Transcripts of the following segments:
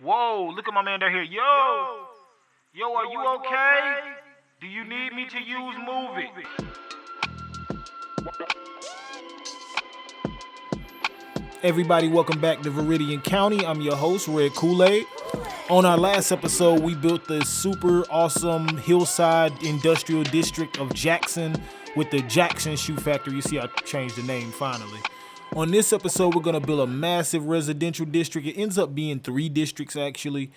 Whoa, look at my man down here. Yo, are you okay? Do you need me to use Move It? Everybody, welcome back to Viridian County. I'm your host, Red Kool-Aid. On our last episode, we built the super awesome hillside industrial district of Jackson with the Jackson Shoe Factory. You see, I changed the name finally. On this episode, we're going to build a massive residential district. It ends up being 3 districts, actually.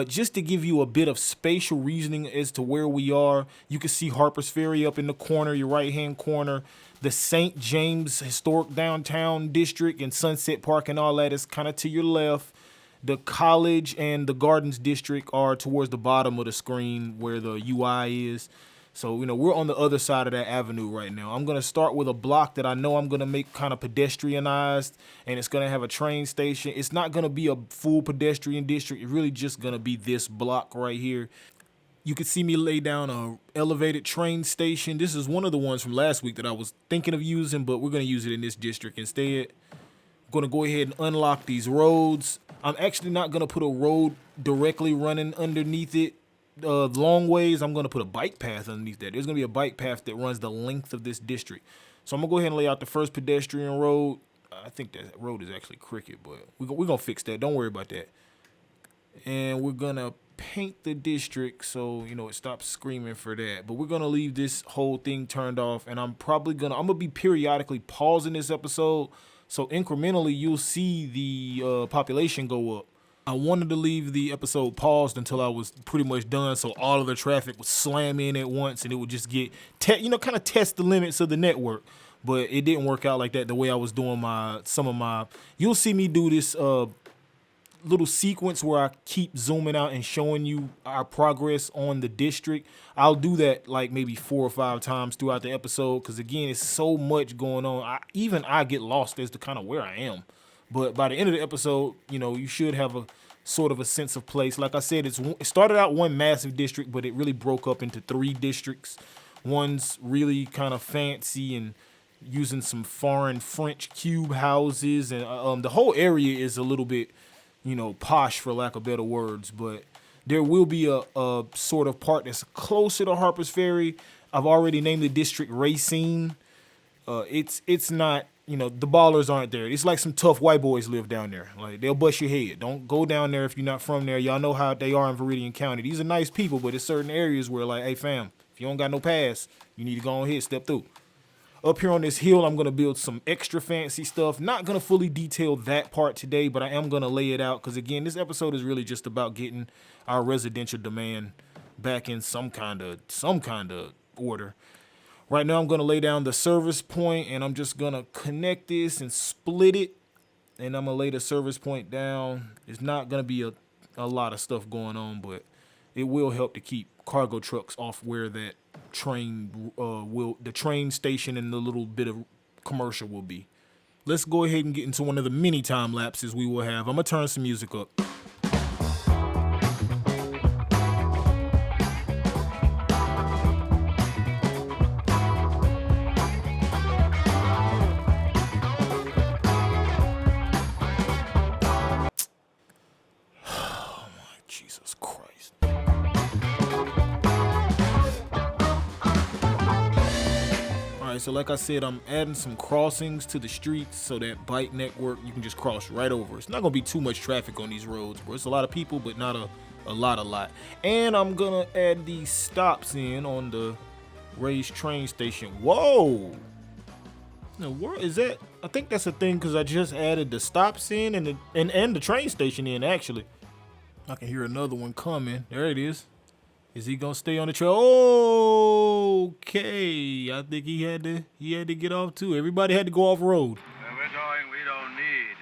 Just to give you a bit of spatial reasoning as to where we are, you can see Harper's Ferry up in the corner, your right-hand corner. The St. James Historic Downtown District and Sunset Park and all that is kind of to your left. The College and the Gardens District are towards the bottom of the screen where the UI is. So, we're on the other side of that avenue right now. I'm going to start with a block that I know I'm going to make kind of pedestrianized, and it's going to have a train station. It's not going to be a full pedestrian district. It's really just going to be this block right here. You can see me lay down a elevated train station. This is one of the ones from last week that I was thinking of using, but we're going to use it in this district instead. I'm going to go ahead and unlock these roads. I'm actually not going to put a road directly running underneath it. Long ways, I'm going to put a bike path underneath that. There's going to be a bike path that runs the length of this district. So I'm going to go ahead and lay out the first pedestrian road. I think that road is actually crooked, but we're going to fix that. Don't worry about that. And we're going to paint the district so, it stops screaming for that. But we're going to leave this whole thing turned off, and I'm going to be periodically pausing this episode. So incrementally, you'll see the population go up. I wanted to leave the episode paused until I was pretty much done, so all of the traffic would slam in at once, and it would just get, kind of test the limits of the network. But it didn't work out like that the way I was doing you'll see me do this little sequence where I keep zooming out and showing you our progress on the district. I'll do that like maybe 4 or 5 times throughout the episode, because again, it's so much going on. I get lost as to kind of where I am. But by the end of the episode, you should have a sort of a sense of place. Like I said, it started out one massive district, but it really broke up into 3 districts. One's really kind of fancy and using some foreign French cube houses. And the whole area is a little bit, posh, for lack of better words. But there will be a sort of part that's closer to Harper's Ferry. I've already named the district Racine. It's not... the ballers aren't there. It's like some tough white boys live down there. Like, they'll bust your head. Don't go down there if you're not from there. Y'all know how they are in Viridian County. These are nice people, but there's certain areas where, like, hey, fam, if you don't got no pass, you need to go on ahead, step through. Up here on this hill, I'm going to build some extra fancy stuff. Not going to fully detail that part today, but I am going to lay it out. Because, again, this episode is really just about getting our residential demand back in some kind of order. Right now, I'm going to lay down the service point, and I'm just going to connect this and split it, and I'm going to lay the service point down. It's not going to be a lot of stuff going on, but it will help to keep cargo trucks off where that the train station and the little bit of commercial will be. Let's go ahead and get into one of the mini time lapses we will have. I'm going to turn some music up. Jesus Christ. Alright, so like I said, I'm adding some crossings to the streets so that bike network, you can just cross right over. It's not going to be too much traffic on these roads, bro. It's a lot of people, but not a lot. And I'm going to add these stops in on the raised train station. Whoa! Now, where is that? I think that's a thing because I just added the stops in and the train station in, actually. I can hear another one coming. There it is. Is he gonna stay on the trail? Okay. I think he had to get off too. Everybody had to go off road. Where we're going, we don't need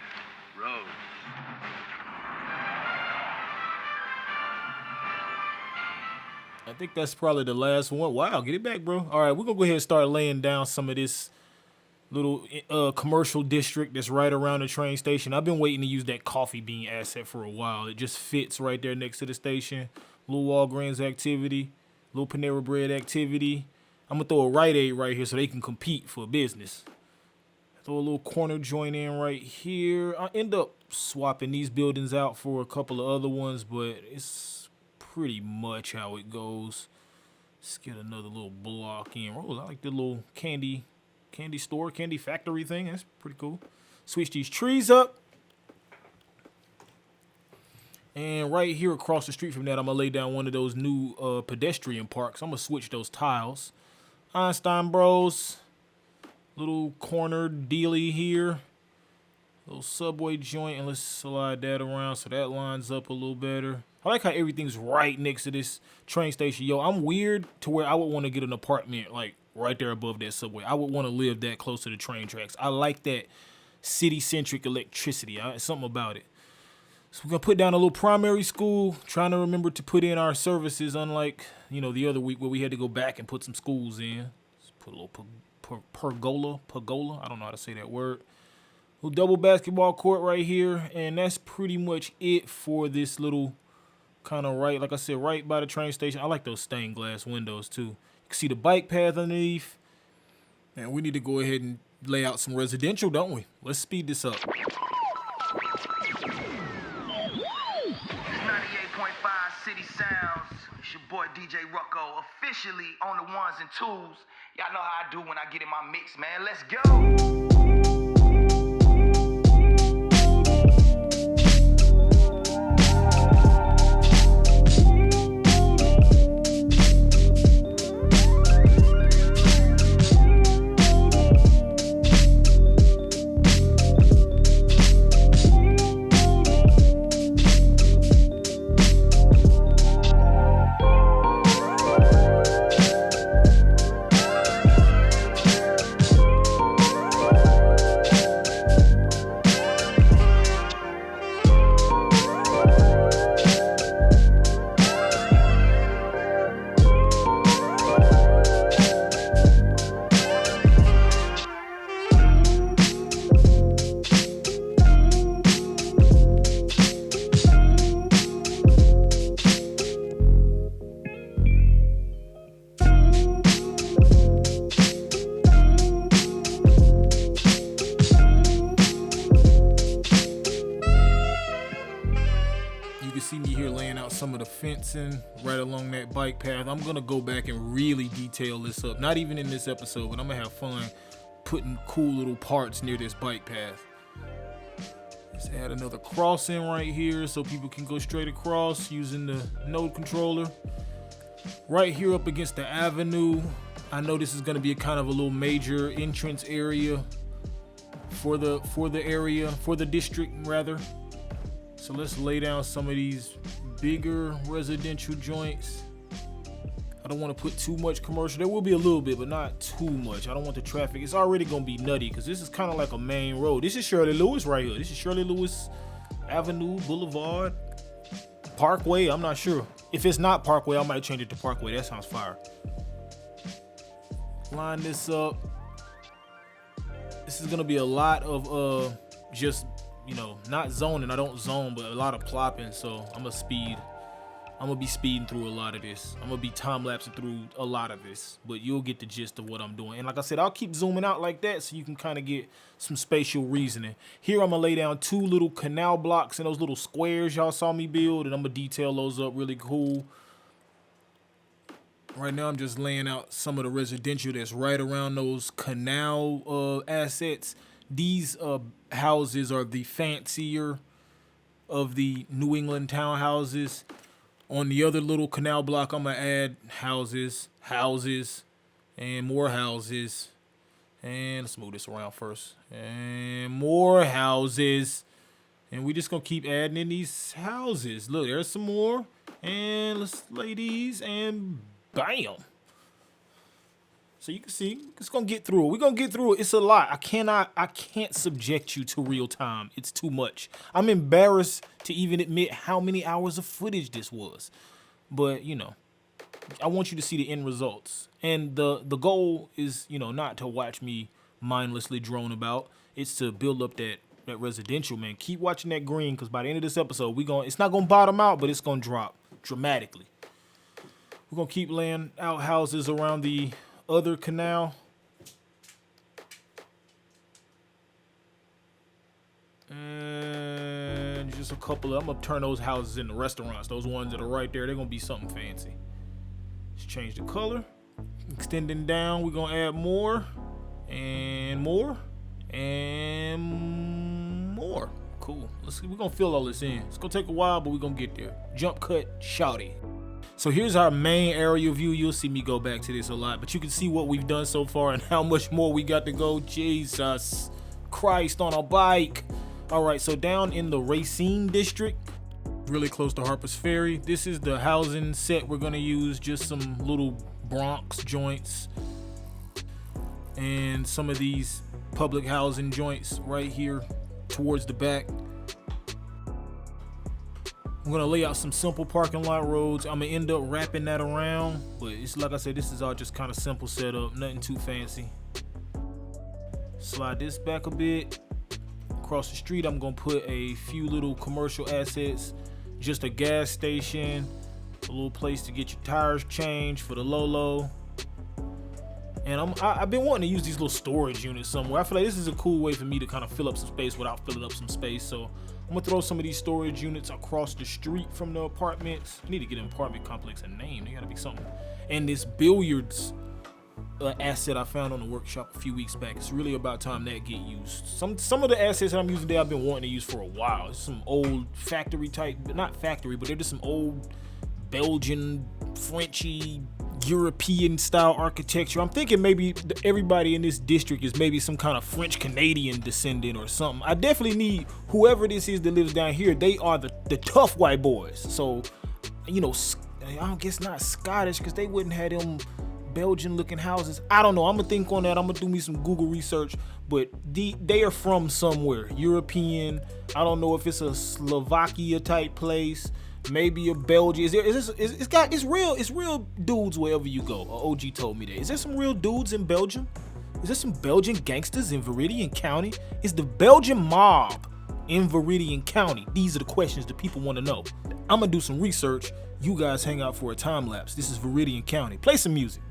roads. I think that's probably the last one. Wow, get it back, bro. All right, we're gonna go ahead and start laying down some of this little commercial district that's right around the train station. I've been waiting to use that coffee bean asset for a while. It just fits right there next to the station. Little Walgreens activity, little Panera Bread activity. I'm gonna throw a Rite Aid right here so they can compete for business. Throw a little corner joint in right here. I end up swapping these buildings out for a couple of other ones, but it's pretty much how it goes. Let's get another little block in. Oh, I like the little candy store, candy factory thing. That's pretty cool. Switch these trees up. And right here across the street from that, I'm going to lay down one of those new pedestrian parks. I'm going to switch those tiles. Einstein Bros. Little corner dealy here. Little subway joint. And let's slide that around so that lines up a little better. I like how everything's right next to this train station. Yo, I'm weird to where I would want to get an apartment like right there above that subway. I would want to live that close to the train tracks. I like that city-centric electricity. Something about it. So we're going to put down a little primary school, trying to remember to put in our services, unlike, the other week where we had to go back and put some schools in. Let's put a little pergola. I don't know how to say that word. A little double basketball court right here, and that's pretty much it for this little kind of like I said, right by the train station. I like those stained glass windows, too. You can see the bike path underneath. And we need to go ahead and lay out some residential, don't we? Let's speed this up. 98.5 City Sounds. It's your boy DJ Rucko, officially on the ones and twos. Y'all know how I do when I get in my mix, man. Let's go. Some of the fencing right along that bike path. I'm gonna go back and really detail this up, not even in this episode, but I'm gonna have fun putting cool little parts near this bike path. Let's add another crossing right here so people can go straight across using the node controller. Right here up against the avenue, I know this is gonna be a kind of a little major entrance area for the district rather. So let's lay down some of these bigger residential joints. I don't want to put too much commercial. There will be a little bit, but not too much. I don't want the traffic. It's already going to be nutty because this is kind of like a main road. This is Shirley Lewis right here. This is Shirley Lewis Avenue, Boulevard, Parkway. I'm not sure. If it's not Parkway, I might change it to Parkway. That sounds fire. Line this up. This is going to be a lot of just not zoning. I don't zone, but a lot of plopping. So I'm gonna be speeding through a lot of this. I'm gonna be time lapsing through a lot of this, but you'll get the gist of what I'm doing. And like I said, I'll keep zooming out like that so you can kind of get some spatial reasoning. Here I'm gonna lay down two little canal blocks in those little squares y'all saw me build, and I'm gonna detail those up really cool. Right now I'm just laying out some of the residential that's right around those canal assets. These houses are the fancier of the New England townhouses. On the other little canal block, I'm going to add houses, and more houses. And let's move this around first. And more houses. And we just going to keep adding in these houses. Look, there's some more. And let's lay these, and bam. So you can see, it's going to get through it. We're going to get through it. It's a lot. I can't subject you to real time. It's too much. I'm embarrassed to even admit how many hours of footage this was. But, I want you to see the end results. And the goal is, not to watch me mindlessly drone about. It's to build up that residential, man. Keep watching that green, because by the end of this episode, it's not going to bottom out, but it's going to drop dramatically. We're going to keep laying out houses around the other canal. And a couple of, I'm gonna turn those houses into restaurants. Those ones that are right there, they're gonna be something fancy. Let's change the color. Extending down, we're gonna add more and more and more. Cool. Let's see, we're gonna fill all this in. It's gonna take a while, but we're gonna get there. Jump cut, shouty. So here's our main area view. You'll see me go back to this a lot, but you can see what we've done so far and how much more we got to go. Jesus Christ on a bike. All right, so down in the Racine district, really close to Harper's Ferry, this is the housing set we're gonna use. Just some little Bronx joints and some of these public housing joints right here towards the back. I'm gonna lay out some simple parking lot roads. I'm gonna end up wrapping that around, but it's like I said, this is all just kind of simple setup, nothing too fancy. Slide this back a bit. Across the street, I'm gonna put a few little commercial assets, just a gas station, a little place to get your tires changed for the Lolo. And I've been wanting to use these little storage units somewhere. I feel like this is a cool way for me to kind of fill up some space without filling up some space. So I'm gonna throw some of these storage units across the street from the apartments. I need to get an apartment complex a name. They gotta be something. And this billiards asset I found on the workshop a few weeks back. It's really about time that get used. Some of the assets that I'm using today I've been wanting to use for a while. It's some old factory type, not factory, but they're just some old Belgian, Frenchy, European style architecture. I'm thinking maybe everybody in this district is maybe some kind of French Canadian descendant or something. I definitely need whoever this is that lives down here. They are the tough white boys. So, you know, I don't guess not Scottish because they wouldn't have them Belgian looking houses. I don't know. I'm gonna think on that. I'm gonna do me some Google research, but they are from somewhere European. I don't know if it's a Slovakia type place, maybe a Belgium. It's real dudes wherever you go. OG told me that. Is there some real dudes in Belgium? Is there some Belgian gangsters in Viridian County? Is the Belgian Mob in Viridian County? These are the questions that people want to know. I'm gonna do some research. You guys hang out for a time lapse. This is Viridian County. Play some music.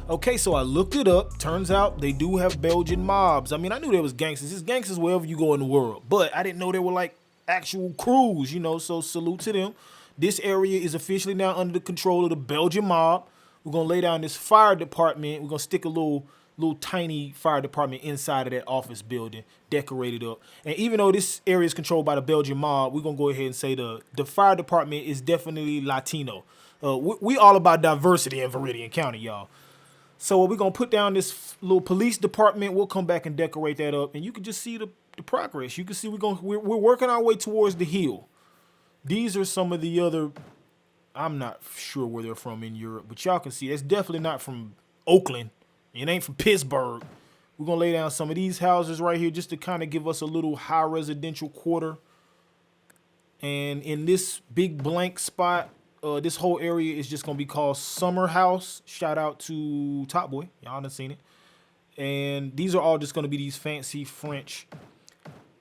Okay, so I looked it up. Turns out they do have Belgian mobs. I mean, I knew there was gangsters. There's gangsters wherever you go in the world, but I didn't know there were like actual crews, you know, so salute to them. This area is officially now under the control of the Belgian mob. We're gonna lay down this fire department. We're gonna stick a little tiny fire department inside of that office building, decorated up. And even though this area is controlled by the Belgian mob, we're gonna go ahead and say the fire department is definitely Latino. We all about diversity in Viridian County, y'all. So we're gonna put down this little police department. We'll come back and decorate that up, and you can just see the progress. You can see we're working our way towards the hill. These are some of the other. I'm not sure where they're from in Europe, but y'all can see it's definitely not from Oakland. It ain't from Pittsburgh. We're gonna lay down some of these houses right here just to kind of give us a little high residential quarter. And in this big blank spot, this whole area is just gonna be called Summer House. Shout out to Top Boy, y'all done seen it. And these are all just gonna be these fancy French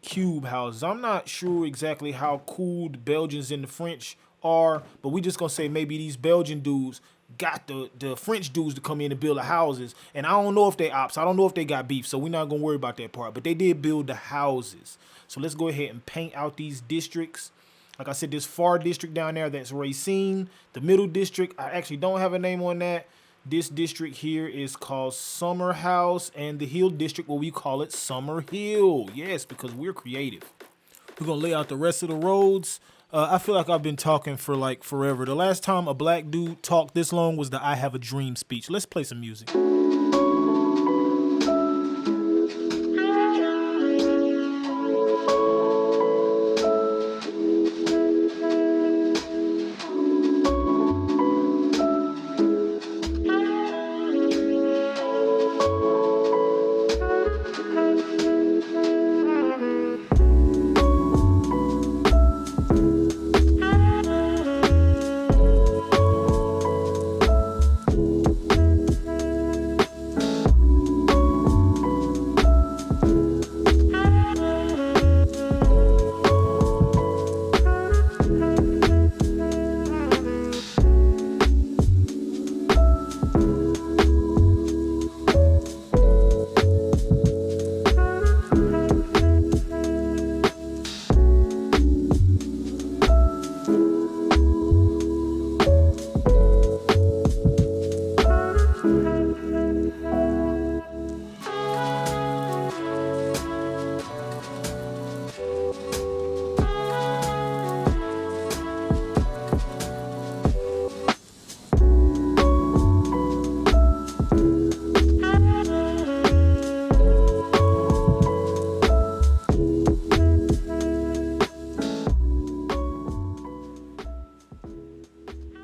cube houses. I'm not sure exactly how cool the Belgians and the French are, but we just gonna say maybe these Belgian dudes, got the French dudes to come in and build the houses. And I don't know if they ops. I don't know if they got beef. So we're not going to worry about that part. But they did build the houses. So let's go ahead and paint out these districts. Like I said, this far district down there, that's Racine. The middle district, I actually don't have a name on that. This district here is called Summer House, and the Hill district, well, we call it Summer Hill. Yes, because we're creative. We're going to lay out the rest of the roads. I feel like I've been talking for like forever. The last time a black dude talked this long was the I Have a Dream speech. Let's play some music.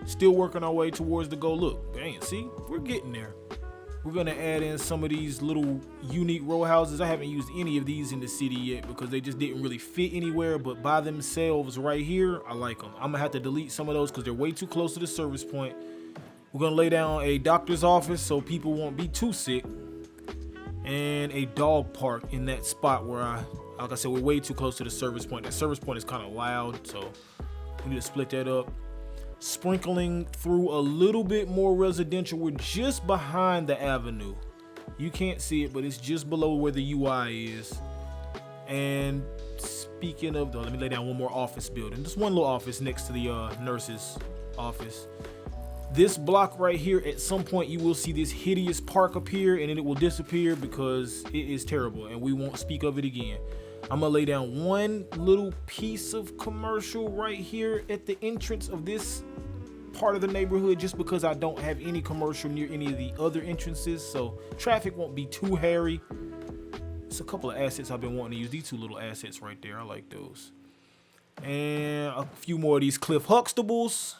Still working our way towards the goal. Look, dang, see, we're getting there. We're gonna add in some of these little unique row houses. I haven't used any of these in the city yet because they just didn't really fit anywhere, but by themselves right here, I like them. I'm gonna have to delete some of those because they're way too close to the service point. We're gonna lay down a doctor's office so people won't be too sick, and a dog park in that spot where like I said, we're way too close to the service point. That service point is kind of loud, so we need to split that up. Sprinkling through a little bit more residential. We're just behind the avenue. You can't see it, but it's just below where the UI is. And speaking of, let me lay down one more office building. Just one little office next to the nurse's office. This block right here, at some point you will see this hideous park appear, and then it will disappear because it is terrible and we won't speak of it again. I'm gonna lay down one little piece of commercial right here at the entrance of this part of the neighborhood, just because I don't have any commercial near any of the other entrances, so traffic won't be too hairy. It's a couple of assets I've been wanting to use. These two little assets right there, I like those. And a few more of these Cliff Huxtables.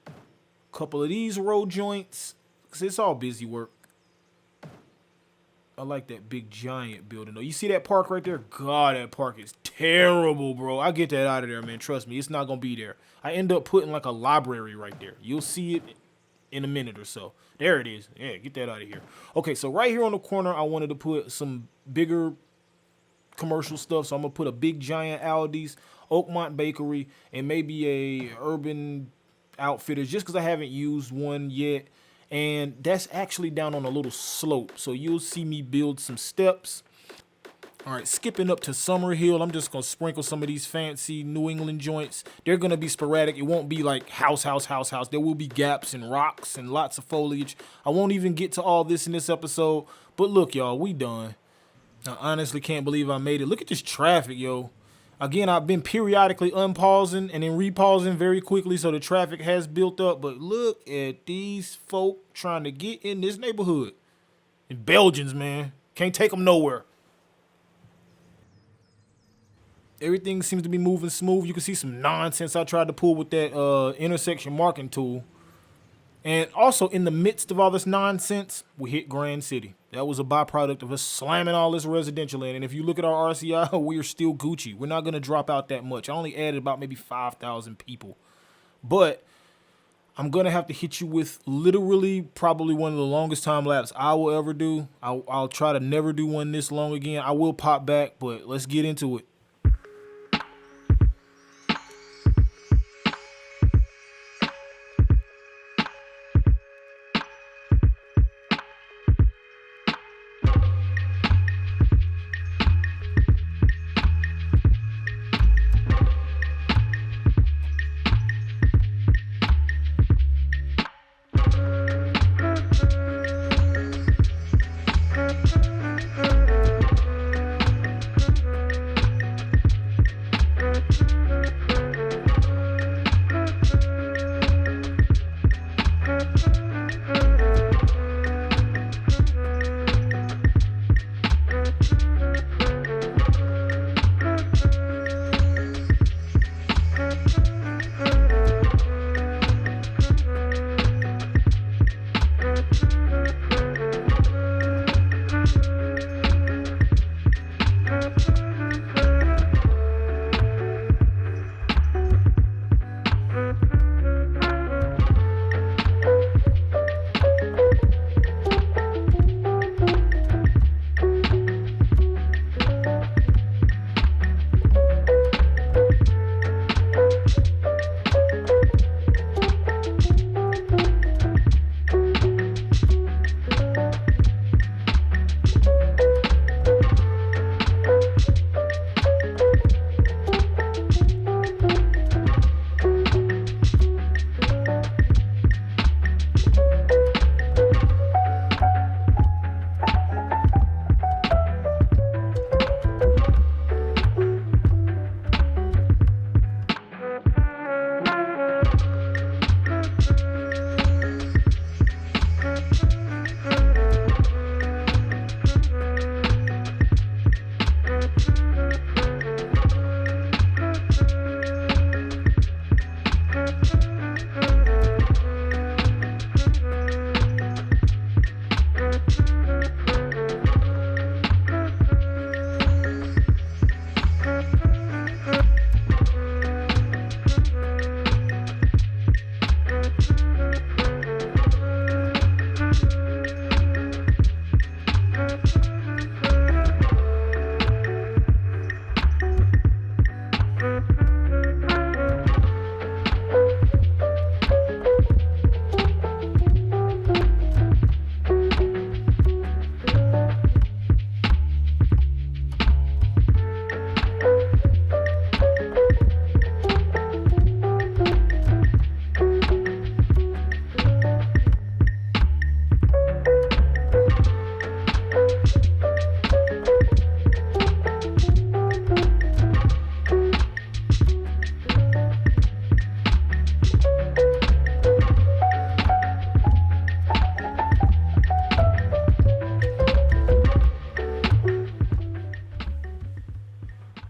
A couple of these road joints, because it's all busy work. I like that big giant building though. You see that park right there? God, that park is terrible, bro. I get that out of there, man. Trust me, it's not gonna be there. I end up putting like a library right there. You'll see it in a minute or so. There it is. Yeah, get that out of here. Okay, so right here on the corner, I wanted to put some bigger commercial stuff. So I'm gonna put a big giant Aldi's, Oakmont Bakery, and maybe a Urban Outfitters, just because I haven't used one yet. And that's actually down on a little slope, so you'll see me build some steps. All right, skipping up to Summer Hill, I'm just gonna sprinkle some of these fancy New England joints. They're gonna be sporadic. It won't be like house. There will be gaps and rocks and lots of foliage. I won't even get to all this in this episode, but look, y'all, we done. I honestly can't believe I made it. Look at this traffic, yo. Again, I've been periodically unpausing and then repausing very quickly, so the traffic has built up. But look at these folk trying to get in this neighborhood. And Belgians, man. Can't take them nowhere. Everything seems to be moving smooth. You can see some nonsense I tried to pull with that intersection marking tool. And also, in the midst of all this nonsense, we hit Grand City. That was a byproduct of us slamming all this residential in. And if you look at our RCI, we are still Gucci. We're not going to drop out that much. I only added about maybe 5,000 people. But I'm going to have to hit you with literally probably one of the longest time lapse I will ever do. I'll try to never do one this long again. I will pop back, but let's get into it.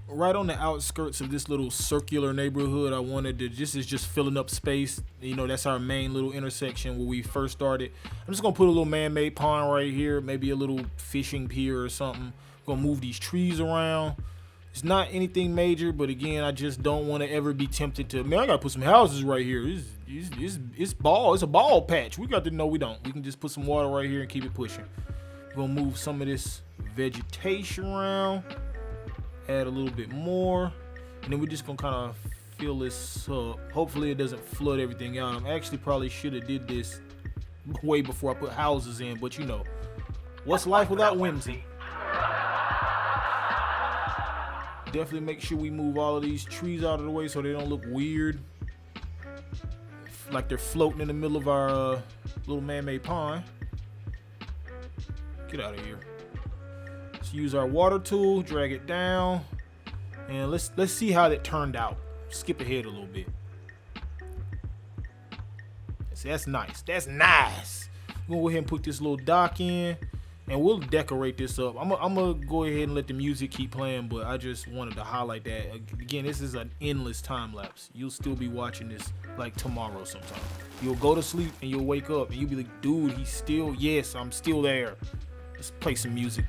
right on the outskirts of this little circular neighborhood. I wanted to, this is just filling up space. You know, that's our main little intersection where we first started. I'm just gonna put a little man-made pond right here, maybe a little fishing pier or something. Gonna move these trees around. It's not anything major, but again, I just don't want to ever be tempted to, man, I gotta put some houses right here. It's a ball patch. We got to know we don't. We can just put some water right here and keep it pushing. We're gonna move some of this vegetation around, add a little bit more, and then we're just gonna kind of fill this up. Hopefully it doesn't flood everything out. I actually probably should have did this way before I put houses in, but you know, what's life without whimsy? Definitely make sure we move all of these trees out of the way so they don't look weird, like they're floating in the middle of our little man-made pond. Get out of here. Let's use our water tool, drag it down, and let's see how that turned out. Skip ahead a little bit. See, that's nice. That's nice. We'll go ahead and put this little dock in, and we'll decorate this up. I'm gonna go ahead and let the music keep playing, but I just wanted to highlight that. Again, this is an endless time lapse. You'll still be watching this like tomorrow sometime. You'll go to sleep and you'll wake up and you'll be like, dude, he's still, yes, I'm still there. Let's play some music.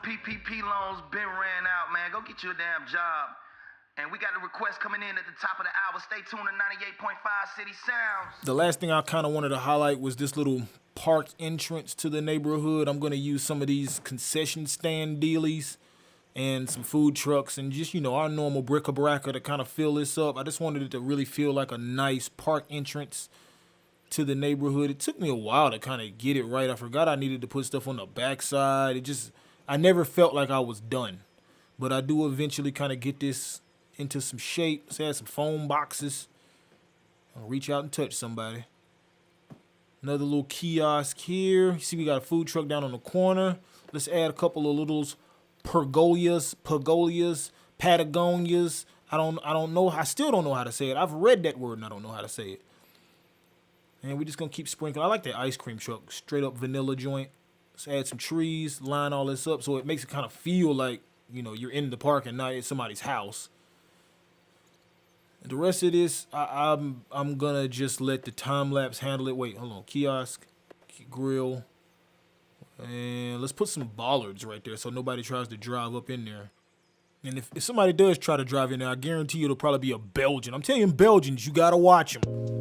PPP loans been ran out, man. Go get you a damn job. And we got a request coming in at the top of the hour. Stay tuned to 98.5 City Sounds. The last thing I kind of wanted to highlight was this little park entrance to the neighborhood. I'm going to use some of these concession stand dealies and some food trucks and just, you know, our normal bric-a-brac to kind of fill this up. I just wanted it to really feel like a nice park entrance to the neighborhood. It took me a while to kind of get it right. I forgot I needed to put stuff on the backside. I never felt like I was done. But I do eventually kind of get this into some shape. Let's add some foam boxes. I'll reach out and touch somebody. Another little kiosk here. You see we got a food truck down on the corner. Let's add a couple of little pergolias, Patagonias. I don't know. I still don't know how to say it. I've read that word and I don't know how to say it. And we're just going to keep sprinkling. I like that ice cream truck. Straight up vanilla joint. Let's add some trees, line all this up so it makes it kind of feel like, you know, you're in the park and not at somebody's house. And the rest of this, I'm going to just let the time-lapse handle it. Wait, hold on. Kiosk, grill. And let's put some bollards right there so nobody tries to drive up in there. And if somebody does try to drive in there, I guarantee you it'll probably be a Belgian. I'm telling you, Belgians, you got to watch them.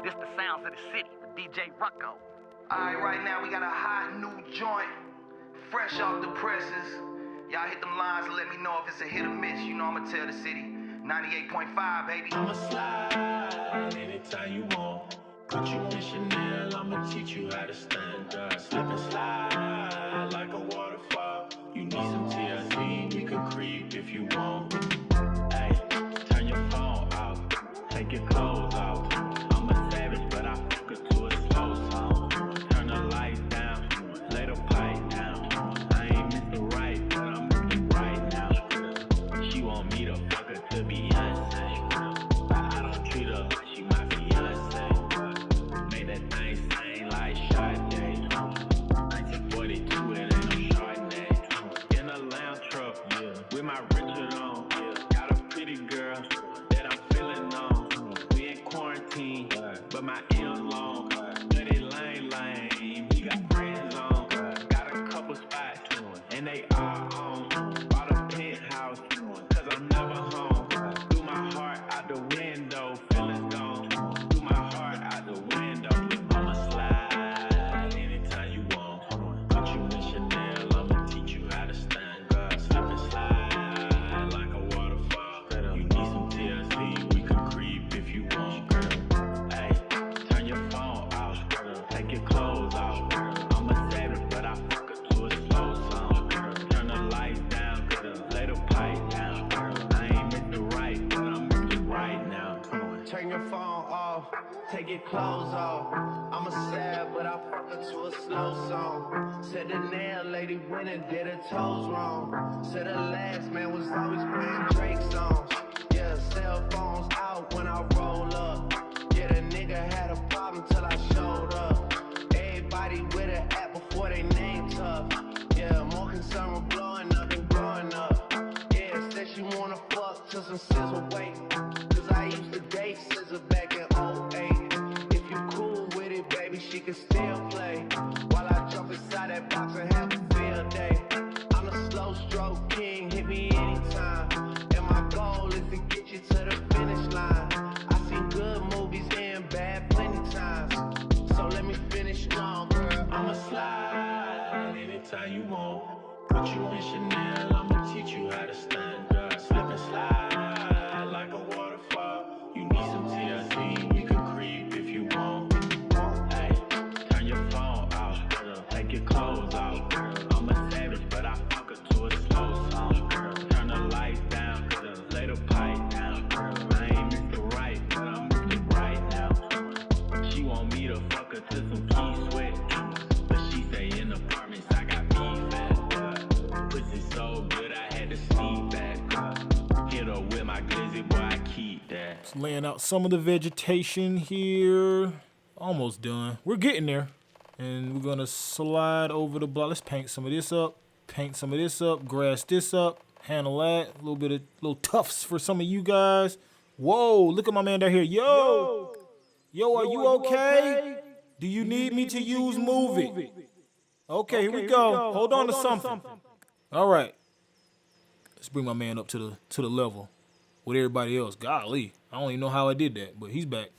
This the sounds of the city with DJ Rucko. Alright, right now we got a hot new joint, fresh off the presses. Y'all hit them lines and let me know if it's a hit or miss. You know I'ma tell the city. 98.5, baby. I'ma slide anytime you want. Put you in Chanel, I'ma teach you how to stand up. Slip and slide like a waterfall. You need some TLC, we can creep if you want. Hey, turn your phone off, take your clothes off. I'm a savage, but I fuck it to a slow song. Turn the lights down, lay the pipe down. I ain't Mr. Right, but I'm Mr. Right now. shirt on. Got a pretty girl that I'm feeling on. We in quarantine, but my M's long. Dirty lame. He got friends on. Got a couple spots, and they all on. Bought a penthouse, cause I'm never home. Threw my heart out the window, feelings gone. Threw my heart out the window. I'ma slide anytime you want. Put you in Chanel, I'ma teach you how to stand. Slip and slide like a waterfall. You need some TLC, we can creep if you want. Hey, turn your phone off, take your clothes off. I'm a savage, but I fuck her to a slow song. Turn the lights down, lay the pipe down. I ain't Mr. Right, but I'm Mr. Right now. Turn your phone off, take your clothes off. I'm a sad, but I fuck her to a slow song. Said the nail lady went and did her toes wrong. Said the last man was always playing Drake songs. Yeah, cell phones out when I roll up. Yeah, the nigga had a problem till I showed up. Everybody with an app before they name tough. Yeah, more concerned with blowing up than growing up. Yeah, said she wanna fuck till some sizzle wait. Cause I used to date scissor back in '08. If you cool with it, baby, she can still play. While I jump inside that box and have a field day. I'm the slow stroke king, hit me anytime. And my goal is to get you to the finish line. I seen good movies and bad plenty times. So let me finish strong, girl. I'ma slide anytime you want. Put you in Chanel, I'ma teach you how to stand. Slip and slide like a waterfall. You need some TLC, we can creep if you want. Hey, turn your phone off, take your clothes off. I'm a savage, but I fuck her to a slow song. Turn the lights down, lay the pipe down. I ain't Mr. Right, but I'm Mr. Right now. She want me to fuck her to some key sweat, but she stay in apartments, I got beef at. Pussy so good, I had to sneak back. Hit her with my glizzy, boy, I keep that. Just laying out some of the vegetation here. Almost done. We're getting there. And we're gonna slide over the block. Let's paint some of this up. Paint some of this up. Grass this up. Handle that. A little tufts for some of you guys. Whoa, look at my man down here. Yo, are you okay? Do you need me to use move it? Okay, here we go. Hold on to something. All right. Let's bring my man up to the level with everybody else. Golly, I don't even know how I did that, but he's back.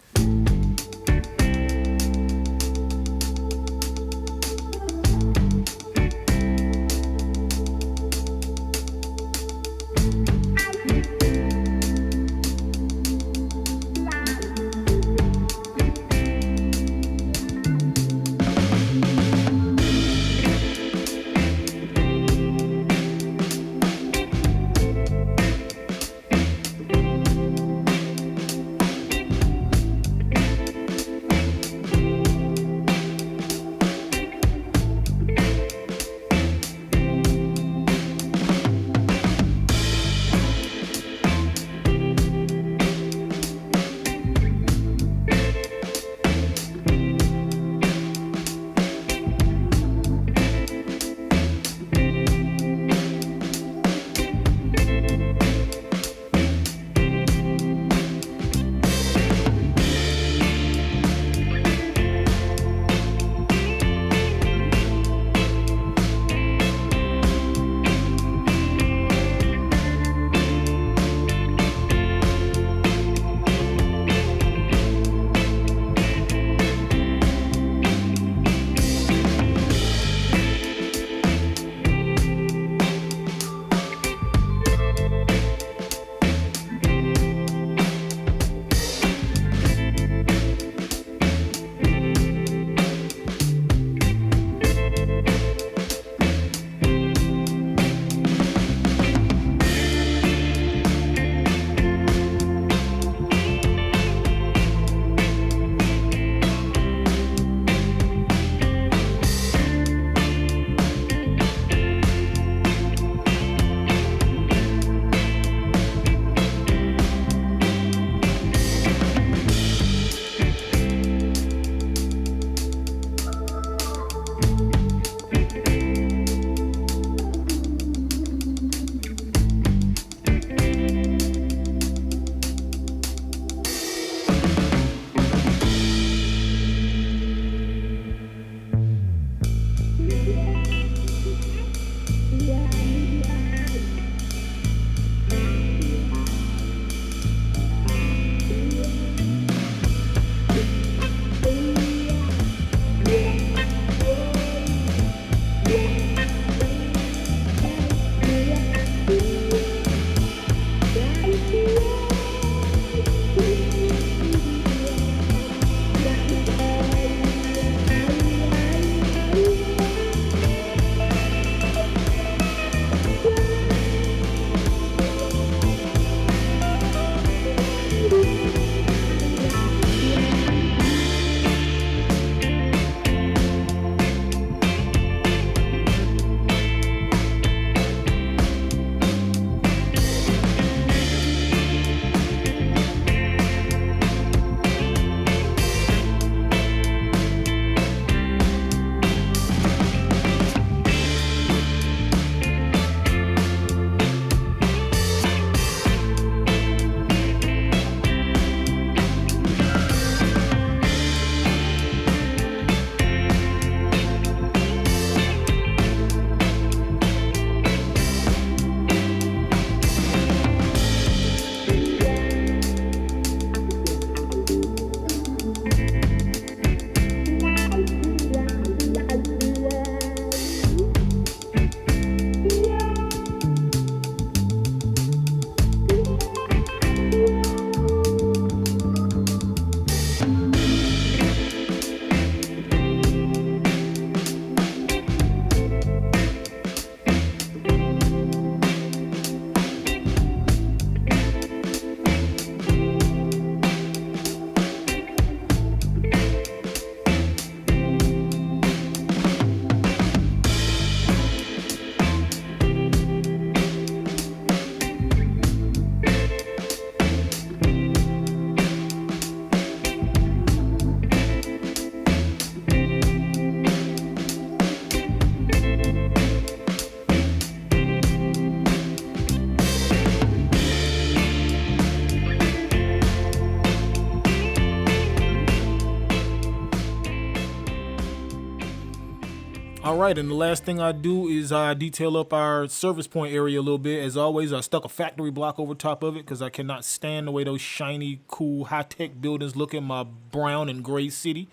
right, and the last thing I do is I detail up our service point area a little bit. As always, I stuck a factory block over top of it because I cannot stand the way those shiny, cool, high-tech buildings look in my brown and gray city.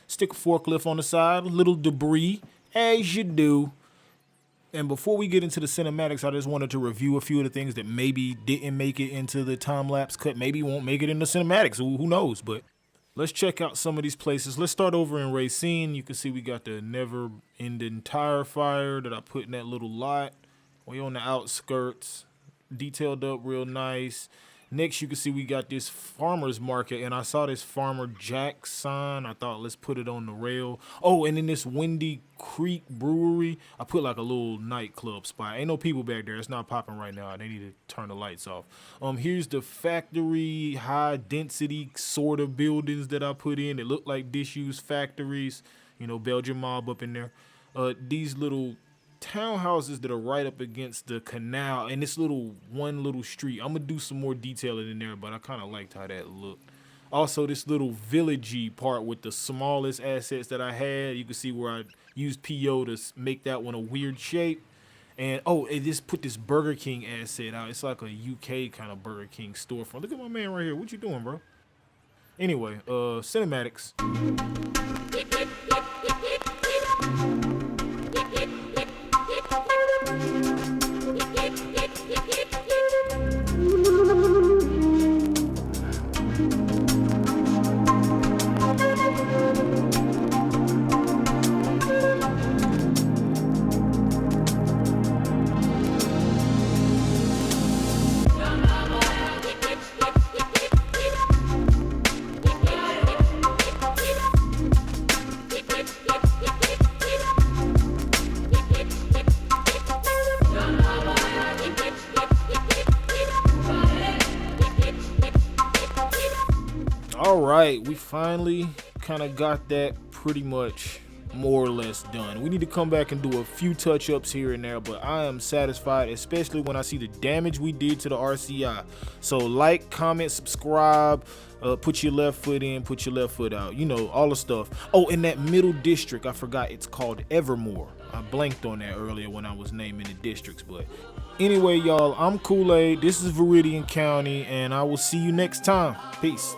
Stick a forklift on the side, little debris, as you do. And before we get into the cinematics, I just wanted to review a few of the things that maybe didn't make it into the time-lapse cut, maybe won't make it in the cinematics, who knows, but let's check out some of these places. Let's start over in Racine. You can see we got the never-ending tire fire that I put in that little lot. We on the outskirts, detailed up real nice. Next, you can see we got this farmer's market, and I saw this Farmer Jack sign. I thought, let's put it on the rail. Oh, and in this Windy Creek Brewery, I put like a little nightclub spot. Ain't no people back there. It's not popping right now. They need to turn the lights off. Here's the factory, high-density sort of buildings that I put in. It look like disused factories. You know, Belgian Mob up in there. These little townhouses that are right up against the canal and this one little street. I'm gonna do some more detailing in there, but I kind of liked how that looked. Also, this little villagey part with the smallest assets that I had. You can see where I used PO to make that one a weird shape. And it just put this Burger King asset out. It's like a UK kind of Burger King storefront. Look at my man right here. What you doing, bro? Anyway, cinematics. All right, we finally kind of got that pretty much more or less done. We need to come back and do a few touch-ups here and there, but I am satisfied, especially when I see the damage we did to the RCI. So like, comment, subscribe, put your left foot in, put your left foot out, you know, all the stuff. Oh, in that middle district, I forgot, it's called Evermore. I blanked on that earlier when I was naming the districts, but anyway, y'all, I'm Kool-Aid. This is Viridian County, and I will see you next time. Peace.